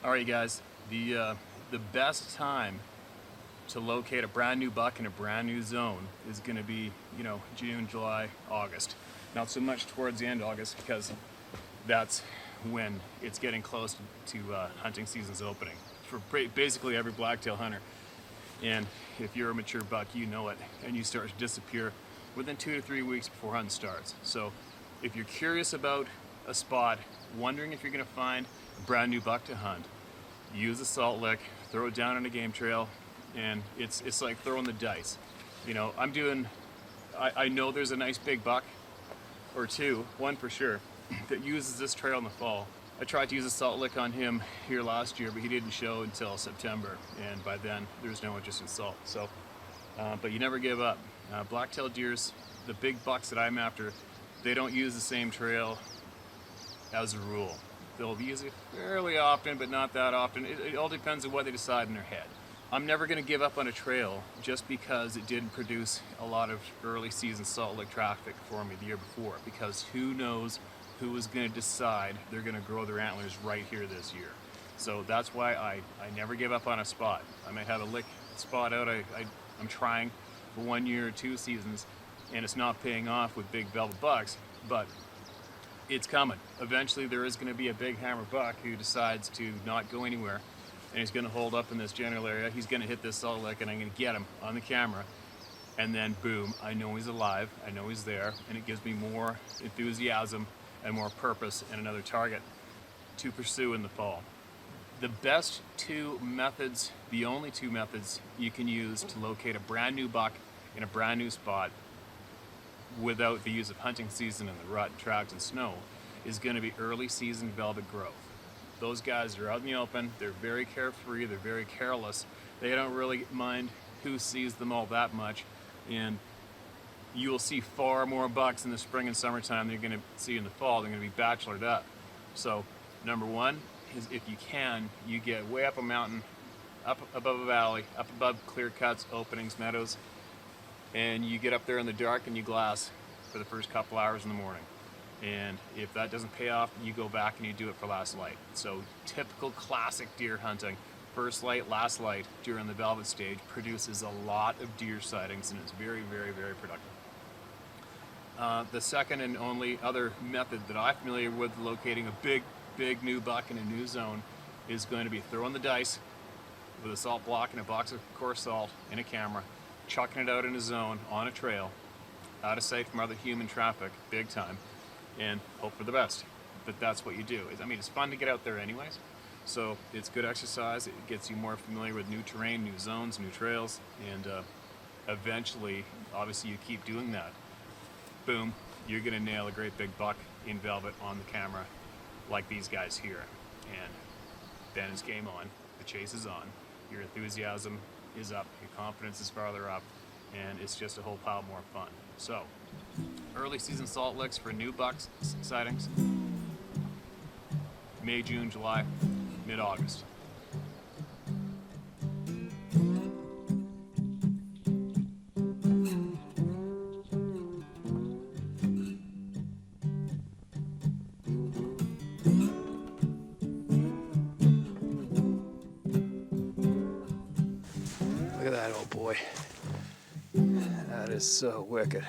All right, guys, the best time to locate a brand new buck in a brand new zone is going to be, June, July, August. Not so much towards the end of August because that's when it's getting close to hunting season's opening for basically every blacktail hunter. And if you're a mature buck, you know it, and you start to disappear within 2 to 3 weeks before hunting starts. So if you're curious about a spot, wondering if you're going to find a brand new buck to hunt, use a salt lick, throw it down on a game trail, and it's like throwing the dice. I know there's a nice big buck or two, one for sure, that uses this trail in the fall. I tried to use a salt lick on him here last year, but he didn't show until September, and by then there's no interest in salt. So, but you never give up. Blacktail deers, the big bucks that I'm after, they don't use the same trail as a rule. They'll use it fairly often, but not that often. It all depends on what they decide in their head. I'm never going to give up on a trail just because it didn't produce a lot of early season salt lick traffic for me the year before, because who knows who is going to decide they're going to grow their antlers right here this year. So that's why I never give up on a spot. I might have a lick spot out I'm trying for 1 year or 2 seasons, and it's not paying off with big velvet bucks, but it's coming. Eventually there is going to be a big hammer buck who decides to not go anywhere, and he's going to hold up in this general area. He's going to hit this salt lick, and I'm going to get him on the camera, and then boom, I know he's alive, I know he's there, and it gives me more enthusiasm and more purpose and another target to pursue in the fall. The best two methods, the only two methods you can use to locate a brand new buck in a brand new spot without the use of hunting season and the rut, tracks, and snow, is going to be early season velvet growth. Those guys are out in the open, they're very carefree, they're very careless, they don't really mind who sees them all that much, and you will see far more bucks in the spring and summertime than you're going to see in the fall. They're going to be bachelored up. So number one is, if you can, you get way up a mountain, up above a valley, up above clear cuts, openings, meadows, and you get up there in the dark and you glass for the first couple hours in the morning. And if that doesn't pay off, you go back and you do it for last light. So typical classic deer hunting, first light, last light during the velvet stage produces a lot of deer sightings, and it's very, very, very productive. The second and only other method that I'm familiar with locating a big new buck in a new zone is going to be throwing the dice with a salt block and a box of coarse salt and a camera, chucking it out in a zone on a trail, out of sight from other human traffic, big time, and hope for the best. But that's what you do. It's fun to get out there anyways, so it's good exercise. It gets you more familiar with new terrain, new zones, new trails, and eventually, obviously, you keep doing that. Boom, you're going to nail a great big buck in velvet on the camera like these guys here. And then it's game on. The chase is on. Your enthusiasm is up. Your confidence is farther up. And it's just a whole pile more fun. So, early season salt licks for new bucks sightings. May, June, July, mid-August. Look at that old boy. That is so wicked.